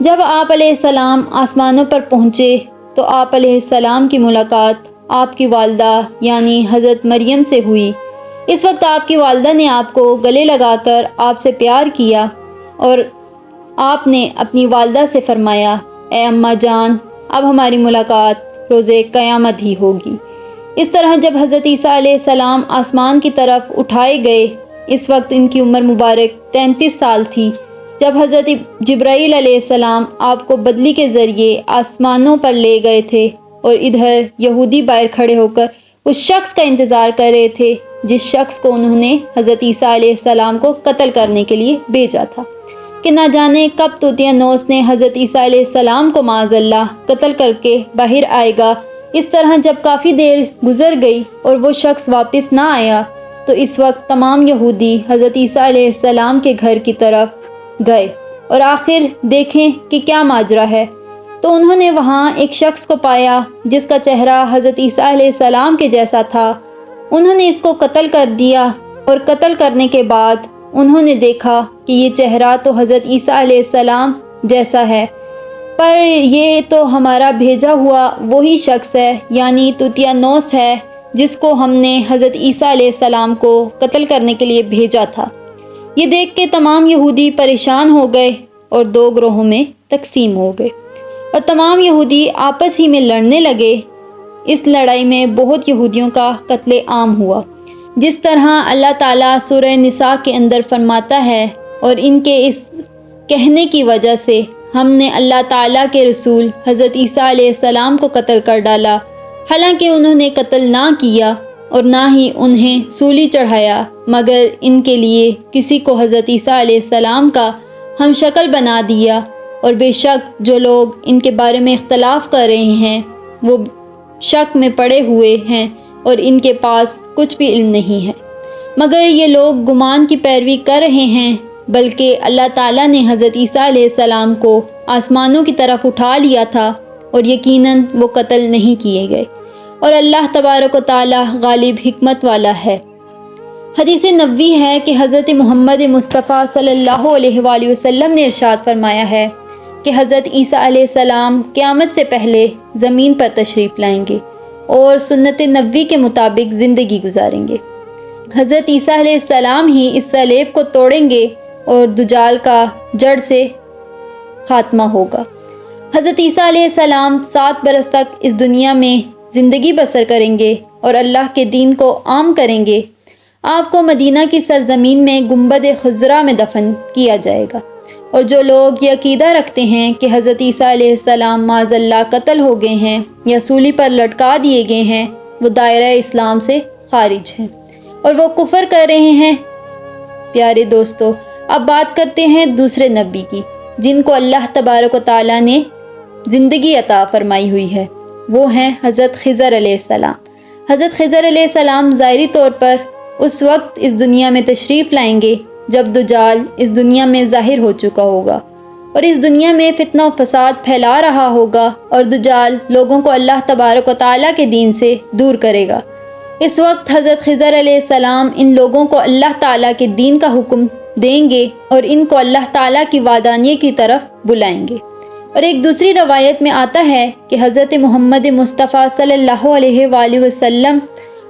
جب آپ علیہ السلام آسمانوں پر پہنچے تو آپ علیہ السلام کی ملاقات آپ کی والدہ یعنی حضرت مریم سے ہوئی۔ اس وقت آپ کی والدہ نے آپ کو گلے لگا کر آپ سے پیار کیا اور آپ نے اپنی والدہ سے فرمایا، اے اماں جان، اب ہماری ملاقات روز قیامت ہی ہوگی۔ اس طرح جب حضرت عیسیٰ علیہ السلام آسمان کی طرف اٹھائے گئے، اس وقت ان کی عمر مبارک 33 سال تھی۔ جب حضرت جبرائیل علیہ السلام آپ کو بدلی کے ذریعے آسمانوں پر لے گئے تھے اور ادھر یہودی باہر کھڑے ہو کر اس شخص کا انتظار کر رہے تھے جس شخص کو انہوں نے حضرت عیسیٰ علیہ السلام کو قتل کرنے کے لیے بھیجا تھا کہ نہ جانے کب طوطیانوس نے حضرت عیسیٰ علیہ السلام کو معاذ اللہ قتل کر کے باہر آئے گا۔ اس طرح جب کافی دیر گزر گئی اور وہ شخص واپس نہ آیا تو اس وقت تمام یہودی حضرت عیسیٰ علیہ السلام کے گھر کی طرف گئے اور آخر دیکھیں کہ کیا ماجرا ہے، تو انہوں نے وہاں ایک شخص کو پایا جس کا چہرہ حضرت عیسیٰ علیہ السلام کے جیسا تھا۔ انہوں نے اس کو قتل کر دیا اور قتل کرنے کے بعد انہوں نے دیکھا کہ یہ چہرہ تو حضرت عیسیٰ علیہ السلام جیسا ہے، پر یہ تو ہمارا بھیجا ہوا وہی شخص ہے، یعنی طوطیانوس ہے جس کو ہم نے حضرت عیسیٰ علیہ السلام کو قتل کرنے کے لیے بھیجا تھا۔ یہ دیکھ کے تمام یہودی پریشان ہو گئے اور دو گروہوں میں تقسیم ہو گئے اور تمام یہودی آپس ہی میں لڑنے لگے۔ اس لڑائی میں بہت یہودیوں کا قتل عام ہوا، جس طرح اللہ تعالیٰ سورہ نساء کے اندر فرماتا ہے، اور ان کے اس کہنے کی وجہ سے ہم نے اللہ تعالیٰ کے رسول حضرت عیسیٰ علیہ السلام کو قتل کر ڈالا، حالانکہ انہوں نے قتل نہ کیا اور نہ ہی انہیں سولی چڑھایا، مگر ان کے لیے کسی کو حضرت عیسیٰ علیہ السلام کا ہم شکل بنا دیا، اور بے شک جو لوگ ان کے بارے میں اختلاف کر رہے ہیں وہ شک میں پڑے ہوئے ہیں اور ان کے پاس کچھ بھی علم نہیں ہے، مگر یہ لوگ گمان کی پیروی کر رہے ہیں، بلکہ اللہ تعالیٰ نے حضرت عیسیٰ علیہ السلام کو آسمانوں کی طرف اٹھا لیا تھا اور یقیناً وہ قتل نہیں کیے گئے، اور اللہ تبارک و تعالیٰ غالب حکمت والا ہے۔ حدیث نبوی ہے کہ حضرت محمد مصطفیٰ صلی اللہ علیہ وآلہ وسلم نے ارشاد فرمایا ہے کہ حضرت عیسیٰ علیہ السلام قیامت سے پہلے زمین پر تشریف لائیں گے اور سنت نبوی کے مطابق زندگی گزاریں گے۔ حضرت عیسیٰ علیہ السلام ہی اس صلیب کو توڑیں گے اور دجال کا جڑ سے خاتمہ ہوگا۔ حضرت عیسیٰ علیہ السلام 7 برس تک اس دنیا میں زندگی بسر کریں گے اور اللہ کے دین کو عام کریں گے۔ آپ کو مدینہ کی سرزمین میں گنبد خضرا میں دفن کیا جائے گا، اور جو لوگ یہ عقیدہ رکھتے ہیں کہ حضرت عیسیٰ علیہ السلام معاذ اللہ قتل ہو گئے ہیں یا سولی پر لٹکا دیے گئے ہیں، وہ دائرہ اسلام سے خارج ہیں اور وہ کفر کر رہے ہیں۔ پیارے دوستو، اب بات کرتے ہیں دوسرے نبی کی جن کو اللہ تبارک و تعالیٰ نے زندگی عطا فرمائی ہوئی ہے، وہ ہیں حضرت خضر علیہ السلام۔ حضرت خضر علیہ السلام ظاہری طور پر اس وقت اس دنیا میں تشریف لائیں گے جب دجال اس دنیا میں ظاہر ہو چکا ہوگا اور اس دنیا میں فتنہ و فساد پھیلا رہا ہوگا، اور دجال لوگوں کو اللہ تبارک و تعالیٰ کے دین سے دور کرے گا۔ اس وقت حضرت خضر علیہ السلام ان لوگوں کو اللہ تعالیٰ کے دین کا حکم دیں گے اور ان کو اللہ تعالیٰ کی وحدانیت کی طرف بلائیں گے۔ اور ایک دوسری روایت میں آتا ہے کہ حضرت محمد مصطفیٰ صلی اللہ علیہ وآلہ وسلم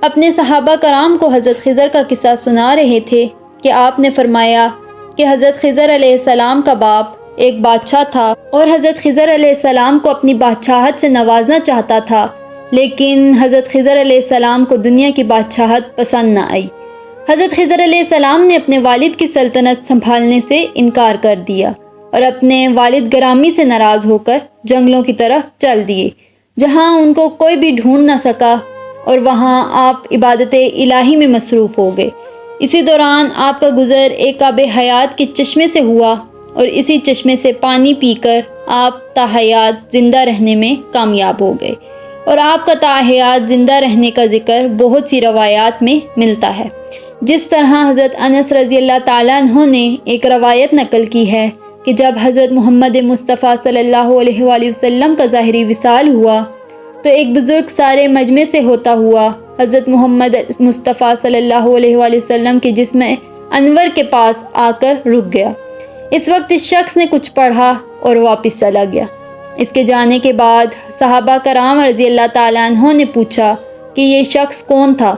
اپنے صحابہ کرام کو حضرت خضر کا قصہ سنا رہے تھے کہ آپ نے فرمایا کہ حضرت خضر علیہ السلام کا باپ ایک بادشاہ تھا اور حضرت خضر علیہ السلام کو اپنی بادشاہت سے نوازنا چاہتا تھا، لیکن حضرت خضر علیہ السلام کو دنیا کی بادشاہت پسند نہ آئی۔ حضرت خضر علیہ السلام نے اپنے والد کی سلطنت سنبھالنے سے انکار کر دیا اور اپنے والد گرامی سے ناراض ہو کر جنگلوں کی طرف چل دیے، جہاں ان کو کوئی بھی ڈھونڈ نہ سکا، اور وہاں آپ عبادت الہی میں مصروف ہو گئے۔ اسی دوران آپ کا گزر ایک آب حیات کے چشمے سے ہوا اور اسی چشمے سے پانی پی کر آپ تاحیات زندہ رہنے میں کامیاب ہو گئے، اور آپ کا تاحیات زندہ رہنے کا ذکر بہت سی روایات میں ملتا ہے۔ جس طرح حضرت انس رضی اللہ تعالیٰ عنہ نے ایک روایت نقل کی ہے کہ جب حضرت محمد مصطفیٰ صلی اللہ علیہ وآلہ وسلم کا ظاہری وصال ہوا تو ایک بزرگ سارے مجمع سے ہوتا ہوا حضرت محمد مصطفیٰ صلی اللہ علیہ وآلہ وسلم کے جسم انور کے پاس آ کر رک گیا۔ اس وقت اس شخص نے کچھ پڑھا اور واپس چلا گیا۔ اس کے جانے کے بعد صحابہ کرام رضی اللہ تعالیٰ عنہ نے پوچھا کہ یہ شخص کون تھا،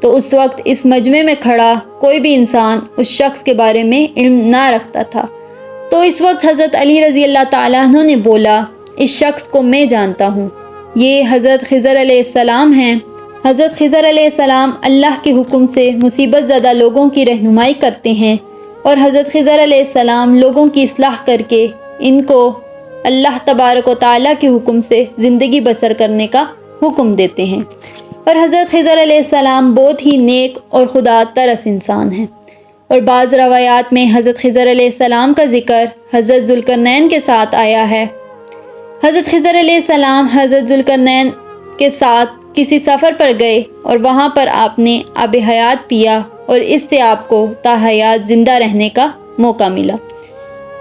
تو اس وقت اس مجمع میں کھڑا کوئی بھی انسان اس شخص کے بارے میں علم نہ رکھتا تھا۔ تو اس وقت حضرت علی رضی اللہ تعالیٰ عنہ نے بولا، اس شخص کو میں جانتا ہوں، یہ حضرت خضر علیہ السلام ہیں۔ حضرت خضر علیہ السلام اللہ کے حکم سے مصیبت زدہ لوگوں کی رہنمائی کرتے ہیں، اور حضرت خضر علیہ السلام لوگوں کی اصلاح کر کے ان کو اللہ تبارک و تعالیٰ کے حکم سے زندگی بسر کرنے کا حکم دیتے ہیں۔ اور حضرت خضر علیہ السلام بہت ہی نیک اور خدا ترس انسان ہیں۔ اور بعض روایات میں حضرت خضر علیہ السلام کا ذکر حضرت ذوالقرنین کے ساتھ آیا ہے۔ حضرت خضر علیہ السلام حضرت ذوالقرنین کے ساتھ کسی سفر پر گئے اور وہاں پر آپ نے آب حیات پیا اور اس سے آپ کو تا حیات زندہ رہنے کا موقع ملا۔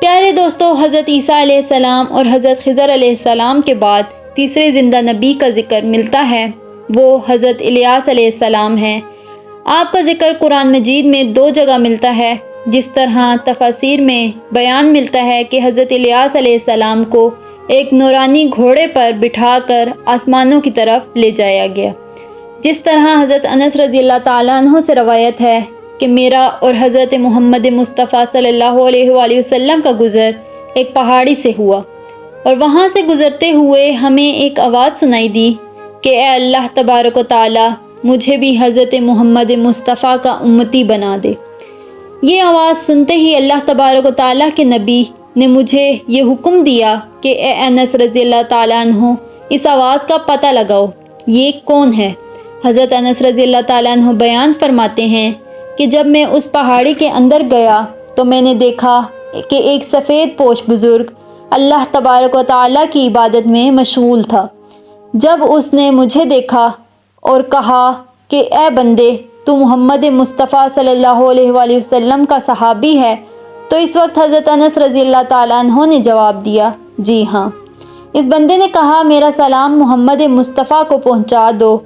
پیارے دوستو، حضرت عیسیٰ علیہ السلام اور حضرت خضر علیہ السلام کے بعد تیسرے زندہ نبی کا ذکر ملتا ہے، وہ حضرت الیاس علیہ السلام ہیں۔ آپ کا ذکر قرآن مجید میں 2 جگہ ملتا ہے۔ جس طرح تفاسیر میں بیان ملتا ہے کہ حضرت الیاس علیہ السلام کو ایک نورانی گھوڑے پر بٹھا کر آسمانوں کی طرف لے جایا گیا۔ جس طرح حضرت انس رضی اللہ تعالیٰ عنہ سے روایت ہے کہ میرا اور حضرت محمد مصطفیٰ صلی اللہ علیہ وآلہ وسلم کا گزر ایک پہاڑی سے ہوا، اور وہاں سے گزرتے ہوئے ہمیں ایک آواز سنائی دی کہ اے اللہ تبارک و تعالیٰ، مجھے بھی حضرت محمد مصطفیٰ کا امتی بنا دے۔ یہ آواز سنتے ہی اللہ تبارک و تعالیٰ کے نبی نے مجھے یہ حکم دیا کہ اے انس رضی اللہ تعالیٰ عنہ، اس آواز کا پتہ لگاؤ، یہ کون ہے؟ حضرت انس رضی اللہ تعالیٰ عنہ بیان فرماتے ہیں کہ جب میں اس پہاڑی کے اندر گیا تو میں نے دیکھا کہ ایک سفید پوش بزرگ اللہ تبارک و تعالیٰ کی عبادت میں مشغول تھا۔ جب اس نے مجھے دیکھا اور کہا کہ اے بندے، تو محمد مصطفیٰ صلی اللہ علیہ وآلہ وسلم کا صحابی ہے، تو اس وقت حضرت انس رضی اللہ تعالیٰ عنہ نے جواب دیا، جی ہاں۔ اس بندے نے کہا، میرا سلام محمد مصطفیٰ کو پہنچا دو،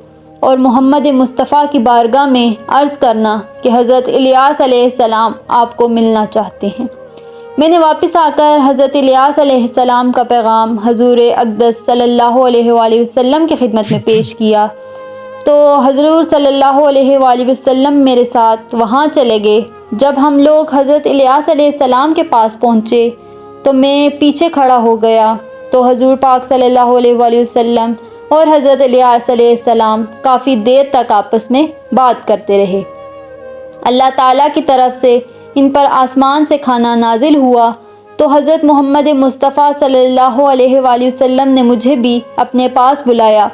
اور محمد مصطفیٰ کی بارگاہ میں عرض کرنا کہ حضرت الیاس علیہ السلام آپ کو ملنا چاہتے ہیں۔ میں نے واپس آ کر حضرت الیاس علیہ السلام کا پیغام حضور اقدس صلی اللہ علیہ وآلہ وسلم کی خدمت میں پیش کیا، تو حضور صلی اللہ علیہ وآلہ وسلم میرے ساتھ وہاں چلے گئے۔ جب ہم لوگ حضرت الیاس علیہ السلام کے پاس پہنچے تو میں پیچھے کھڑا ہو گیا، تو حضور پاک صلی اللہ علیہ وآلہ وسلم اور حضرت الیاس علیہ السلام کافی دیر تک آپس میں بات کرتے رہے۔ اللہ تعالیٰ کی طرف سے ان پر آسمان سے کھانا نازل ہوا، تو حضرت محمد مصطفیٰ صلی اللہ علیہ وآلہ وسلم نے مجھے بھی اپنے پاس بلایا۔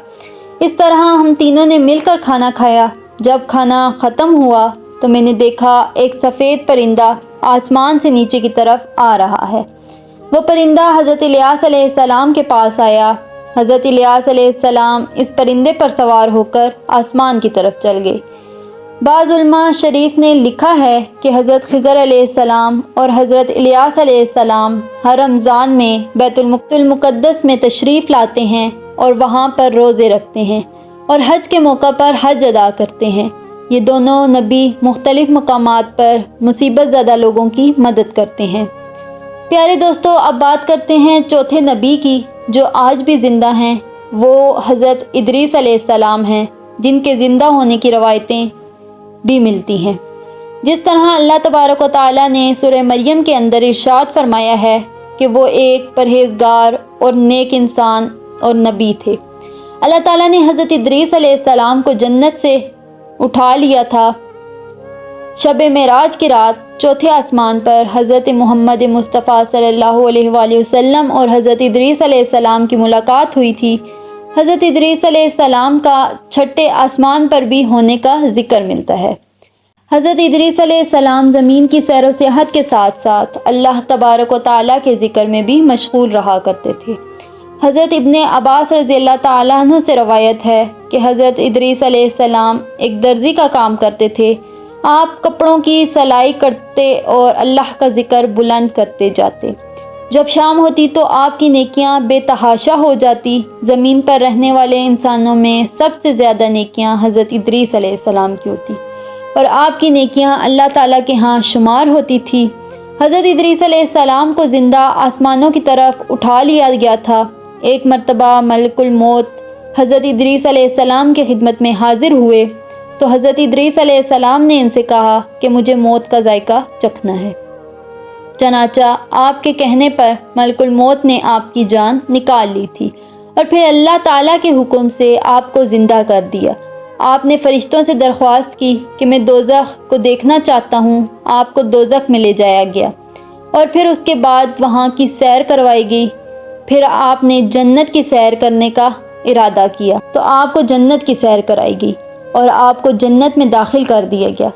اس طرح ہم تینوں نے مل کر کھانا کھایا۔ جب کھانا ختم ہوا تو میں نے دیکھا ایک سفید پرندہ آسمان سے نیچے کی طرف آ رہا ہے۔ وہ پرندہ حضرت الیاس علیہ السلام کے پاس آیا۔ حضرت الیاس علیہ السلام اس پرندے پر سوار ہو کر آسمان کی طرف چل گئے۔ بعض علماء شریف نے لکھا ہے کہ حضرت خضر علیہ السلام اور حضرت الیاس علیہ السلام ہر رمضان میں بیت المقدس میں تشریف لاتے ہیں اور وہاں پر روزے رکھتے ہیں، اور حج کے موقع پر حج ادا کرتے ہیں۔ یہ دونوں نبی مختلف مقامات پر مصیبت زدہ لوگوں کی مدد کرتے ہیں۔ پیارے دوستو، اب بات کرتے ہیں چوتھے نبی کی جو آج بھی زندہ ہیں۔ وہ حضرت ادریس علیہ السلام ہیں، جن کے زندہ ہونے کی روایتیں بھی ملتی ہیں۔ جس طرح اللہ تبارک و تعالیٰ نے سورہ مریم کے اندر ارشاد فرمایا ہے کہ وہ ایک پرہیزگار اور نیک انسان اور نبی تھے۔ اللہ تعالیٰ نے حضرت ادریس علیہ السلام کو جنت سے اٹھا لیا تھا۔ شب معراج کی رات چوتھے آسمان پر حضرت محمد مصطفیٰ صلی اللہ علیہ وآلہ وسلم اور حضرت ادریس علیہ السلام کی ملاقات ہوئی تھی۔ حضرت ادریس علیہ السلام کا چھٹے آسمان پر بھی ہونے کا ذکر ملتا ہے۔ حضرت ادریس علیہ السلام زمین کی سیر و سیاحت کے ساتھ ساتھ اللہ تبارک و تعالیٰ کے ذکر میں بھی مشغول رہا کرتے تھے۔ حضرت ابن عباس رضی اللہ تعالیٰ عنہ سے روایت ہے کہ حضرت ادریس علیہ السلام ایک درزی کا کام کرتے تھے۔ آپ کپڑوں کی سلائی کرتے اور اللہ کا ذکر بلند کرتے جاتے۔ جب شام ہوتی تو آپ کی نیکیاں بے تحاشا ہو جاتی۔ زمین پر رہنے والے انسانوں میں سب سے زیادہ نیکیاں حضرت ادریس علیہ السلام کی ہوتی، اور آپ کی نیکیاں اللہ تعالیٰ کے ہاں شمار ہوتی تھی۔ حضرت ادریس علیہ السلام کو زندہ آسمانوں کی طرف اٹھا لیا گیا تھا۔ ایک مرتبہ ملک الموت حضرت ادریس علیہ السلام کی خدمت میں حاضر ہوئے تو حضرت ادریس علیہ السلام نے ان سے کہا کہ مجھے موت کا ذائقہ چکھنا ہے۔ چنانچہ آپ کے کہنے پر ملک الموت نے آپ کی جان نکال لی تھی اور پھر اللہ تعالیٰ کے حکم سے آپ کو زندہ کر دیا۔ آپ نے فرشتوں سے درخواست کی کہ میں دوزخ کو دیکھنا چاہتا ہوں۔ آپ کو دوزخ میں لے جایا گیا اور پھر اس کے بعد وہاں کی سیر کروائی گئی۔ پھر آپ نے جنت کی سیر کرنے کا ارادہ کیا تو آپ کو جنت کی سیر کرائی گئی اور آپ کو جنت میں داخل کر دیا گیا۔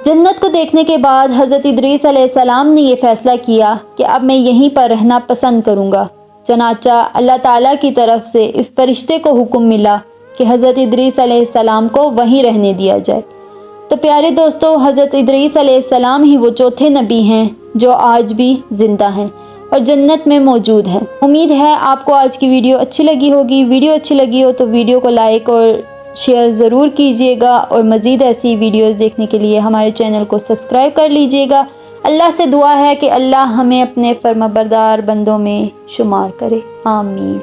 جنت کو دیکھنے کے بعد حضرت ادریس علیہ السلام نے یہ فیصلہ کیا کہ اب میں یہیں پر رہنا پسند کروں گا۔ چنانچہ اللہ تعالیٰ کی طرف سے اس فرشتے کو حکم ملا کہ حضرت ادریس علیہ السلام کو وہیں رہنے دیا جائے۔ تو پیارے دوستو، حضرت ادریس علیہ السلام ہی وہ چوتھے نبی ہیں جو آج بھی زندہ ہیں اور جنت میں موجود ہیں۔ امید ہے آپ کو آج کی ویڈیو اچھی لگی ہوگی۔ ویڈیو اچھی لگی ہو تو ویڈیو کو لائک اور شیئر ضرور کیجیے گا اور مزید ایسی ویڈیوز دیکھنے کے لیے ہمارے چینل کو سبسکرائب کر لیجیے گا۔ اللہ سے دعا ہے کہ اللہ ہمیں اپنے فرمانبردار بندوں میں شمار کرے۔ آمین۔